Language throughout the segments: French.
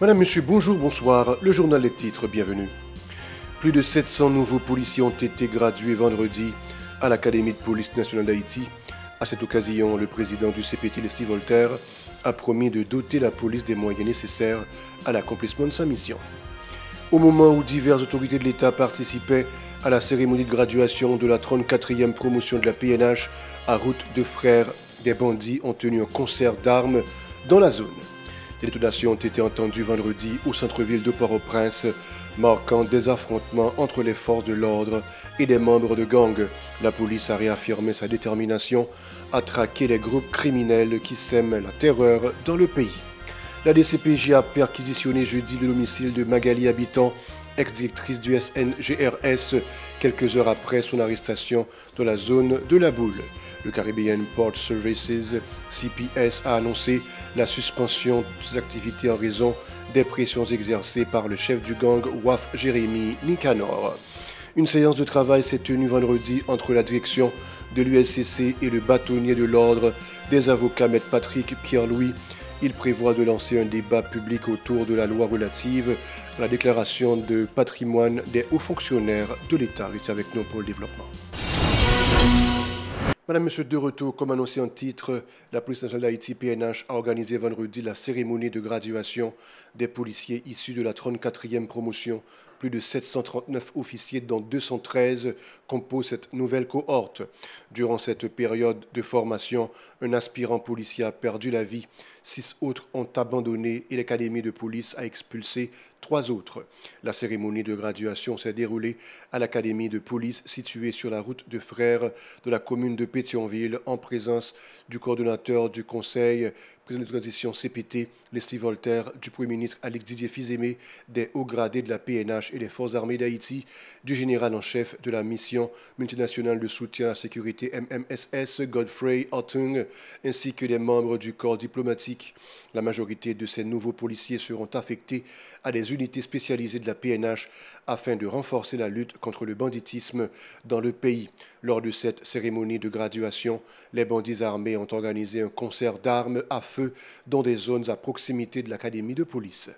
Madame, Monsieur, bonjour, bonsoir. Le journal des titres, bienvenue. Plus de 700 nouveaux policiers ont été gradués vendredi à l'Académie de police nationale d'Haïti. À cette occasion, le président du CPT, Leslie Voltaire, a promis de doter la police des moyens nécessaires à l'accomplissement de sa mission. Au moment où diverses autorités de l'État participaient à la cérémonie de graduation de la 34e promotion de la PNH à Route de Frères, des bandits ont tenu un concert d'armes dans la zone. Des détonations ont été entendues vendredi au centre-ville de Port-au-Prince, marquant des affrontements entre les forces de l'ordre et des membres de gangs. La police a réaffirmé sa détermination à traquer les groupes criminels qui sèment la terreur dans le pays. La DCPJ a perquisitionné jeudi le domicile de Magali Habitant, ex-directrice du SNGRS, quelques heures après son arrestation dans la zone de la Boule. Le Caribbean Port Services, CPS, a annoncé la suspension de ses activités en raison des pressions exercées par le chef du gang Waf Jérémy Nicanor. Une séance de travail s'est tenue vendredi entre la direction de l'USCC et le bâtonnier de l'ordre des avocats Maître Patrick Pierre-Louis. Il prévoit de lancer un débat public autour de la loi relative à la déclaration de patrimoine des hauts fonctionnaires de l'État. Restez avec nous pour le développement. Madame, Monsieur, de retour, comme annoncé en titre, la police nationale d'Haïti, PNH, a organisé vendredi la cérémonie de graduation des policiers issus de la 34e promotion. Plus de 739 officiers, dont 213, composent cette nouvelle cohorte. Durant cette période de formation, un aspirant policier a perdu la vie. 6 autres ont abandonné et l'académie de police a expulsé 3 autres. La cérémonie de graduation s'est déroulée à l'académie de police située sur la route de Frères de la commune de Pétionville en présence du coordonnateur du conseil, président de transition CPT, Leslie Voltaire, du Premier ministre Alex Didier Fils-Aimé, des hauts gradés de la PNH et des Forces armées d'Haïti, du général en chef de la mission multinationale de soutien à la sécurité MMSS, Godfrey Hartung, ainsi que des membres du corps diplomatique. La majorité de ces nouveaux policiers seront affectés à des unités spécialisées de la PNH afin de renforcer la lutte contre le banditisme dans le pays. Lors de cette cérémonie de graduation, les bandits armés ont organisé un concert d'armes à feu dans des zones à proximité de l'académie de police.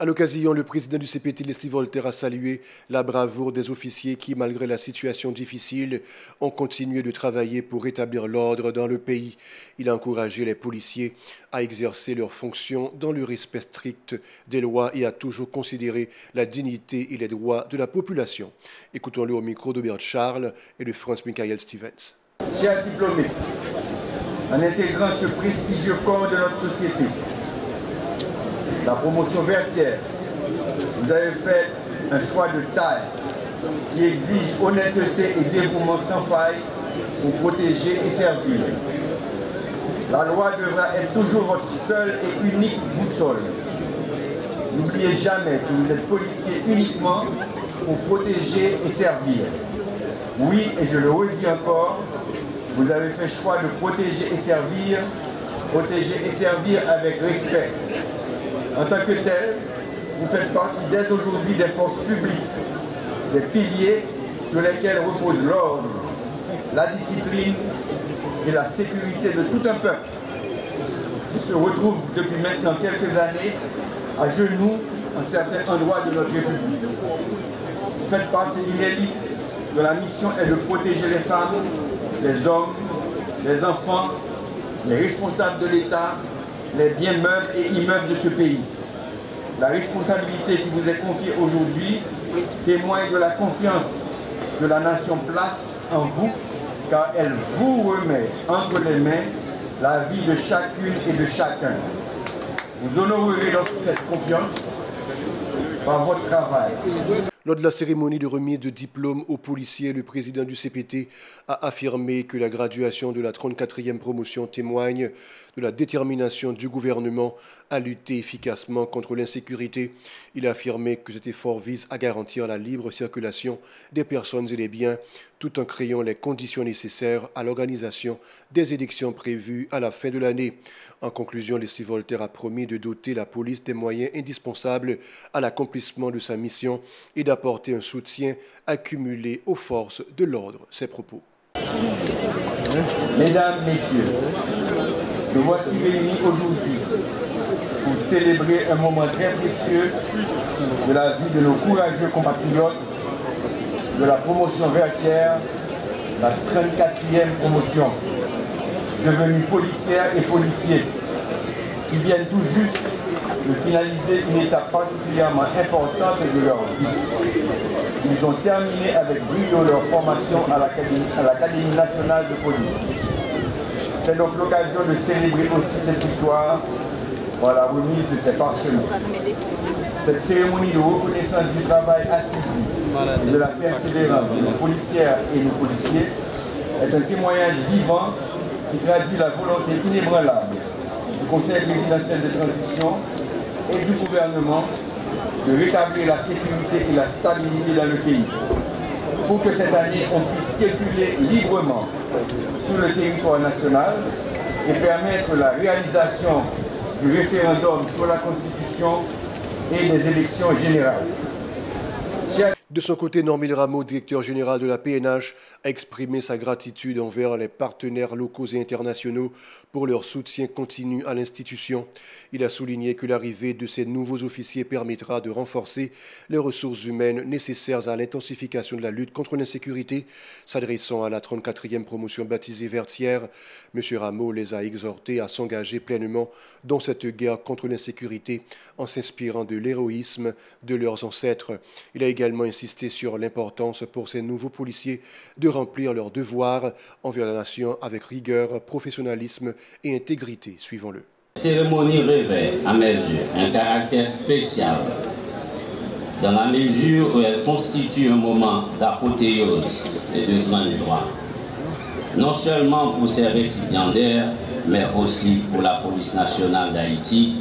À l'occasion, le président du CPT, Leslie Voltaire, a salué la bravoure des officiers qui, malgré la situation difficile, ont continué de travailler pour rétablir l'ordre dans le pays. Il a encouragé les policiers à exercer leurs fonctions dans le respect strict des lois et à toujours considérer la dignité et les droits de la population. Écoutons-le au micro d'Aubert Charles et de Franz-Michael Stevens. Chers diplômés, en intégrant ce prestigieux corps de notre société, la promotion vertière, vous avez fait un choix de taille qui exige honnêteté et dévouement sans faille pour protéger et servir. La loi devra être toujours votre seule et unique boussole. N'oubliez jamais que vous êtes policier uniquement pour protéger et servir. Oui, et je le redis encore, vous avez fait choix de protéger et servir avec respect. En tant que tel, vous faites partie dès aujourd'hui des forces publiques, des piliers sur lesquels repose l'ordre, la discipline et la sécurité de tout un peuple qui se retrouve depuis maintenant quelques années à genoux en certains endroits de notre République. Vous faites partie d'une élite dont la mission est de protéger les femmes, les hommes, les enfants, les responsables de l'État, les biens meubles et immeubles de ce pays. La responsabilité qui vous est confiée aujourd'hui témoigne de la confiance que la nation place en vous, car elle vous remet entre les mains la vie de chacune et de chacun. Vous honorerez donc cette confiance par votre travail. Lors de la cérémonie de remise de diplôme aux policiers, le président du CPT a affirmé que la graduation de la 34e promotion témoigne de la détermination du gouvernement à lutter efficacement contre l'insécurité. Il a affirmé que cet effort vise à garantir la libre circulation des personnes et des biens, tout en créant les conditions nécessaires à l'organisation des élections prévues à la fin de l'année. En conclusion, Leslie Voltaire a promis de doter la police des moyens indispensables à l'accomplissement de sa mission et d'apporter un soutien accumulé aux forces de l'ordre. Ses propos. Mesdames, Messieurs, nous voici réunis aujourd'hui pour célébrer un moment très précieux de la vie de nos courageux compatriotes de la promotion vertière, la 34e promotion, devenus policières et policiers, qui viennent tout juste de finaliser une étape particulièrement importante de leur vie. Ils ont terminé avec brio leur formation à l'Académie nationale de police. C'est donc l'occasion de célébrer aussi cette victoire par la remise de ces parchemins. Cette cérémonie de reconnaissance du travail assidu et de la persévérance de nos policières et nos policiers est un témoignage vivant qui traduit la volonté inébranlable du Conseil présidentiel de transition et du gouvernement de rétablir la sécurité et la stabilité dans le pays, pour que cette année on puisse circuler librement sur le territoire national et permettre la réalisation du référendum sur la Constitution et des élections générales. De son côté, Normil Rameau, directeur général de la PNH, a exprimé sa gratitude envers les partenaires locaux et internationaux pour leur soutien continu à l'institution. Il a souligné que l'arrivée de ces nouveaux officiers permettra de renforcer les ressources humaines nécessaires à l'intensification de la lutte contre l'insécurité. S'adressant à la 34e promotion baptisée Vertière, M. Rameau les a exhortés à s'engager pleinement dans cette guerre contre l'insécurité en s'inspirant de l'héroïsme de leurs ancêtres. Il a également insisté sur l'importance pour ces nouveaux policiers de remplir leurs devoirs envers la nation avec rigueur, professionnalisme et intégrité. Suivons-le. La cérémonie revêt, à mes yeux, un caractère spécial dans la mesure où elle constitue un moment d'apothéose et de grande joie, non seulement pour ses récipiendaires, mais aussi pour la police nationale d'Haïti,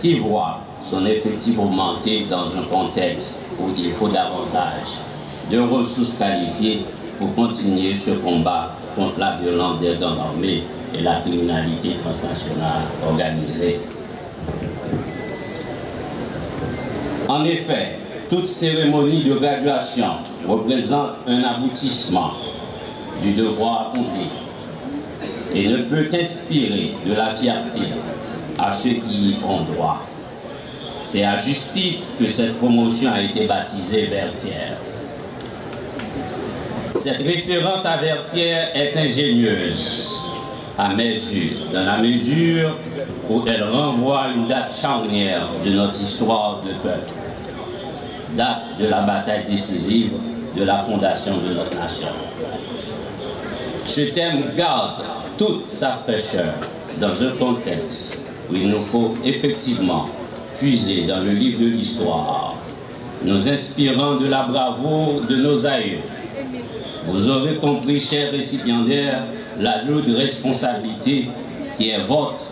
qui voit son effectif augmenter dans un contexte où il faut davantage de ressources qualifiées pour continuer ce combat contre la violence des gangs armés et la criminalité transnationale organisée. En effet, toute cérémonie de graduation représente un aboutissement du devoir accompli et ne peut qu'inspirer de la fierté à ceux qui y ont droit. C'est à juste titre que cette promotion a été baptisée Vertière. Cette référence à Vertière est ingénieuse, à mes yeux, dans la mesure où elle renvoie à une date charnière de notre histoire de peuple, date de la bataille décisive de la fondation de notre nation. Ce thème garde toute sa fraîcheur dans un contexte où il nous faut effectivement puiser dans le livre de l'histoire, nous inspirant de la bravoure de nos aïeux. Vous aurez compris, chers récipiendaires, la lourde responsabilité qui est votre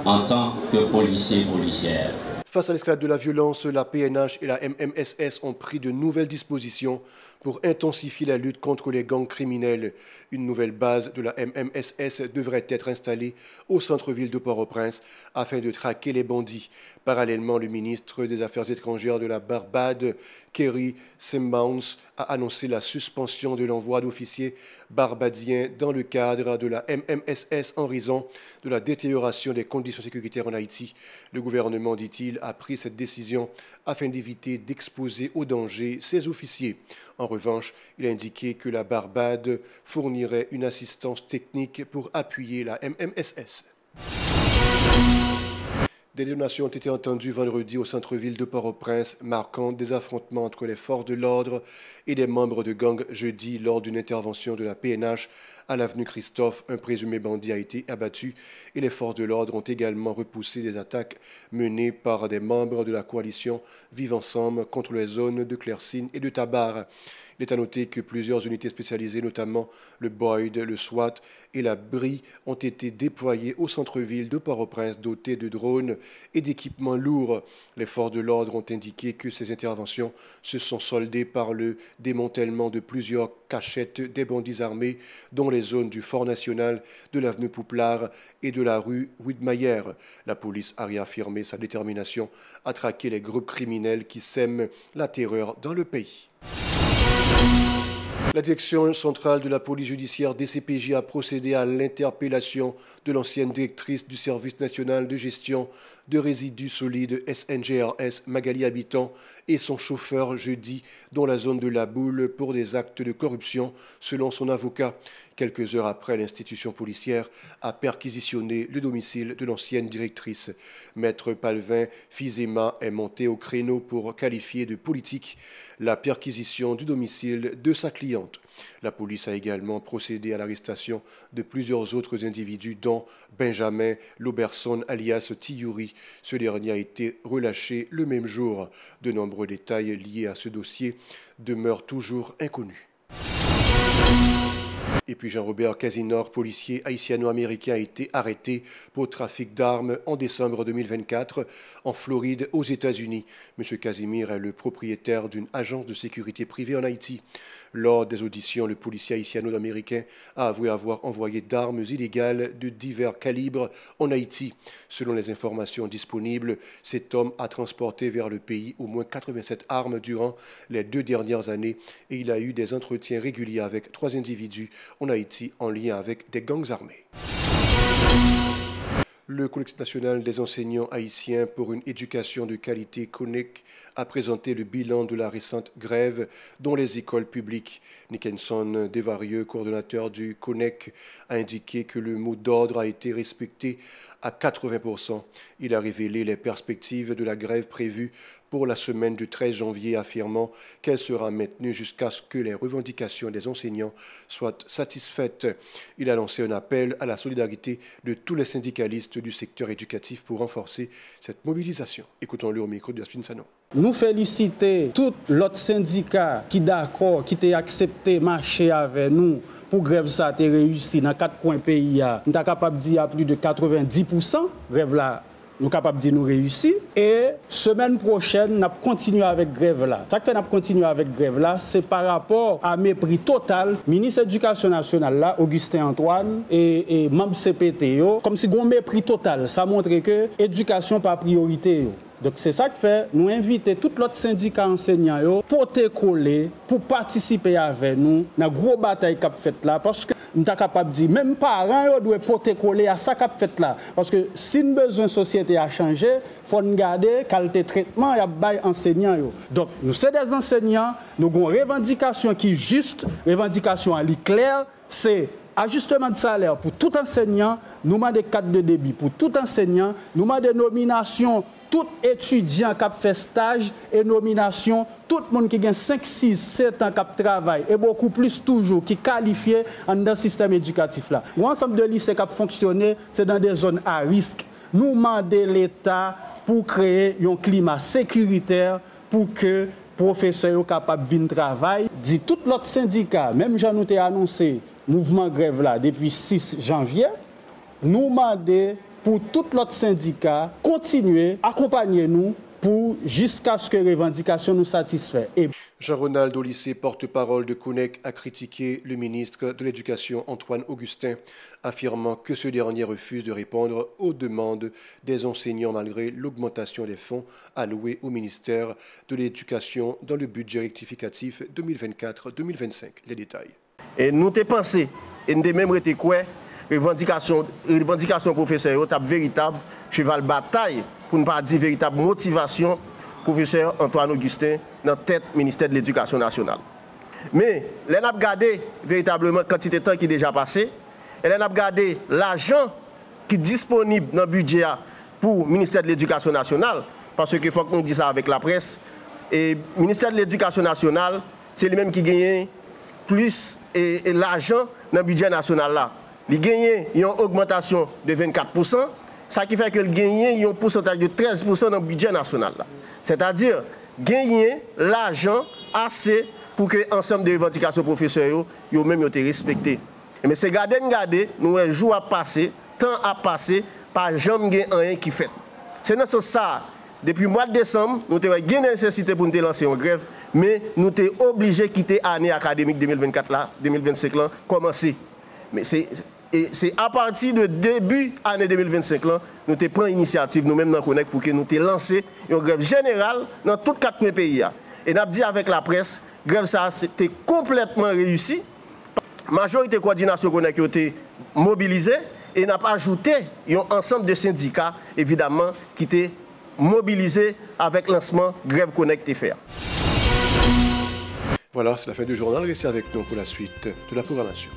en tant que policiers-policières. Face à l'escalade de la violence, la PNH et la MMSS ont pris de nouvelles dispositions pour intensifier la lutte contre les gangs criminels. Une nouvelle base de la MMSS devrait être installée au centre-ville de Port-au-Prince afin de traquer les bandits. Parallèlement, le ministre des Affaires étrangères de la Barbade, Kerry Simbounce, a annoncé la suspension de l'envoi d'officiers barbadiens dans le cadre de la MMSS en raison de la détérioration des conditions sécuritaires en Haïti. Le gouvernement, dit-il, a pris cette décision afin d'éviter d'exposer au danger ses officiers. En revanche, il a indiqué que la Barbade fournirait une assistance technique pour appuyer la MMSS. Des détonations ont été entendues vendredi au centre-ville de Port-au-Prince, marquant des affrontements entre les forces de l'ordre et des membres de gangs jeudi lors d'une intervention de la PNH à l'avenue Christophe. Un présumé bandit a été abattu et les forces de l'ordre ont également repoussé des attaques menées par des membres de la coalition Vivre Ensemble contre les zones de Clercine et de Tabar. Il est à noter que plusieurs unités spécialisées, notamment le Boyd, le SWAT et la BRI, ont été déployées au centre-ville de Port-au-Prince, dotées de drones et d'équipements lourds. Les forces de l'ordre ont indiqué que ces interventions se sont soldées par le démantèlement de plusieurs cachettes des bandits armés, dont les zones du Fort National, de l'avenue Pouplard et de la rue Widmayer. La police a réaffirmé sa détermination à traquer les groupes criminels qui sèment la terreur dans le pays. La direction centrale de la police judiciaire DCPJ a procédé à l'interpellation de l'ancienne directrice du service national de gestion de résidus solides SNGRS Magali Habitant et son chauffeur jeudi dans la zone de la Boule pour des actes de corruption selon son avocat. Quelques heures après, l'institution policière a perquisitionné le domicile de l'ancienne directrice. Maître Palvin Fizema est monté au créneau pour qualifier de politique la perquisition du domicile de sa cliente. La police a également procédé à l'arrestation de plusieurs autres individus, dont Benjamin Loberson alias Tiyuri. Ce dernier a été relâché le même jour. De nombreux détails liés à ce dossier demeurent toujours inconnus. Et puis Jean-Robert Casinor, policier haïtiano-américain, a été arrêté pour trafic d'armes en décembre 2024 en Floride, aux États-Unis. M. Casimir est le propriétaire d'une agence de sécurité privée en Haïti. Lors des auditions, le policier haïtiano-américain a avoué avoir envoyé d'armes illégales de divers calibres en Haïti. Selon les informations disponibles, cet homme a transporté vers le pays au moins 87 armes durant les 2 dernières années et il a eu des entretiens réguliers avec 3 individus en Haïti en lien avec des gangs armés. Le Collectif national des enseignants haïtiens pour une éducation de qualité CONEC a présenté le bilan de la récente grève dans les écoles publiques. Nickenson Desvarieux, coordonnateur du CONEC, a indiqué que le mot d'ordre a été respecté à 80%. Il a révélé les perspectives de la grève prévue pour la semaine du 13 janvier, affirmant qu'elle sera maintenue jusqu'à ce que les revendications des enseignants soient satisfaites. Il a lancé un appel à la solidarité de tous les syndicalistes du secteur éducatif pour renforcer cette mobilisation. Écoutons-le au micro de Yaspin Sanon. Nous féliciter tout l'autre syndicat qui d'accord, qui t'a accepté marcher avec nous pour grève ça a réussi dans 4 coins pays. Nous sommes capables de dire à plus de 90%, grève là. Nous sommes capables de dire nous réussir. Et semaine prochaine, nous continuons avec grève là. Ça fait nous continuons avec grève là, c'est par rapport à mépris total. Ministre de l'Éducation nationale là, Augustin Antoine et membre CPT, comme si on mépris total. Ça montre que l'éducation pas priorité. Donc c'est ça que fait, nous inviter tous les syndicats enseignants pour te coller, pour participer avec nous dans la grosse bataille qu'a fait là. Parce que nous sommes capables de dire, même parents doivent porter coller à ça qu'a fait là. Parce que si nous besoin de société à changer, il faut garder qualité de traitement et les enseignants. Donc nous sommes des enseignants, nous avons une revendication qui est juste, revendication à claire, c'est ajustement de salaire pour tout enseignant, nous avons des cadres de débit pour tout enseignant, nous avons des nominations. Tout étudiant qui a fait stage et nomination, tout le monde qui a 5, 6, 7 ans qui travaille et beaucoup plus toujours qui est qualifié dans le système éducatif. L'ensemble de lycées qui fonctionné, c'est dans des zones à risque. Nous demandons l'État pour créer un climat sécuritaire pour que les professeurs soient capables de venir travailler. Dit tout l'autre syndicat, même j'en ai annoncé mouvement grève là depuis 6 janvier, nous demandons pour tout l'autre syndicat, continuer, accompagner nous pour jusqu'à ce que les revendications nous satisfassent. Jean-Ronald Olissé, porte-parole de CONEC, a critiqué le ministre de l'Éducation Antoine Augustin, affirmant que ce dernier refuse de répondre aux demandes des enseignants malgré l'augmentation des fonds alloués au ministère de l'Éducation dans le budget rectificatif 2024-2025. Les détails. Et nous t'ai pensé, et nous t'ai même été quoi? Revendication professeur est véritable cheval bataille pour ne pas dire véritable motivation professeur Antoine Augustin dans la tête du ministère de l'Éducation nationale. Mais les n'a regardé véritablement quantité de temps qui est déjà passé et les n'a regardé l'argent qui est disponible dans le budget pour le ministère de l'Éducation nationale parce qu'il faut que nous disions ça avec la presse et le ministère de l'Éducation nationale c'est lui-même qui gagne plus et l'argent dans le budget national là. Il gagne une augmentation de 24%, ce qui fait qu'il gagne un pourcentage de 13% dans le budget national. C'est-à-dire, gagner l'argent assez pour que l'ensemble des revendications professionnelles soient même respectées. Mais c'est garder, nous un jour à passer, temps à passer, pas jamais rien qui fait. C'est dans ce sens, depuis le mois de décembre, nous avons une nécessité pour nous lancer une grève, mais nous sommes obligés de quitter l'année académique 2024-2025 commencer. Mais c'est à partir de début année 2025 là, nous te prenons initiative nous-mêmes dans CONEC pour que nous te lancer une grève générale dans tous 4 pays. Et nous avons dit avec la presse, grève ça c'était complètement réussi. Majorité coordination connect a été mobilisée et n'a pas ajouté un ensemble de syndicats évidemment qui étaient mobilisés avec lancement grève connect TFR. Voilà, c'est la fin du journal. Restez avec nous pour la suite de la programmation.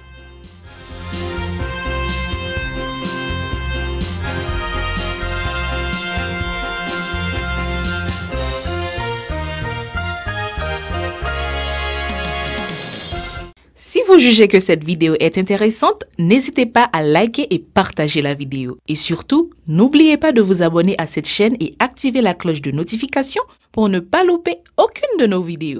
Si vous jugez que cette vidéo est intéressante, n'hésitez pas à liker et partager la vidéo. Et surtout, n'oubliez pas de vous abonner à cette chaîne et activer la cloche de notification pour ne pas louper aucune de nos vidéos.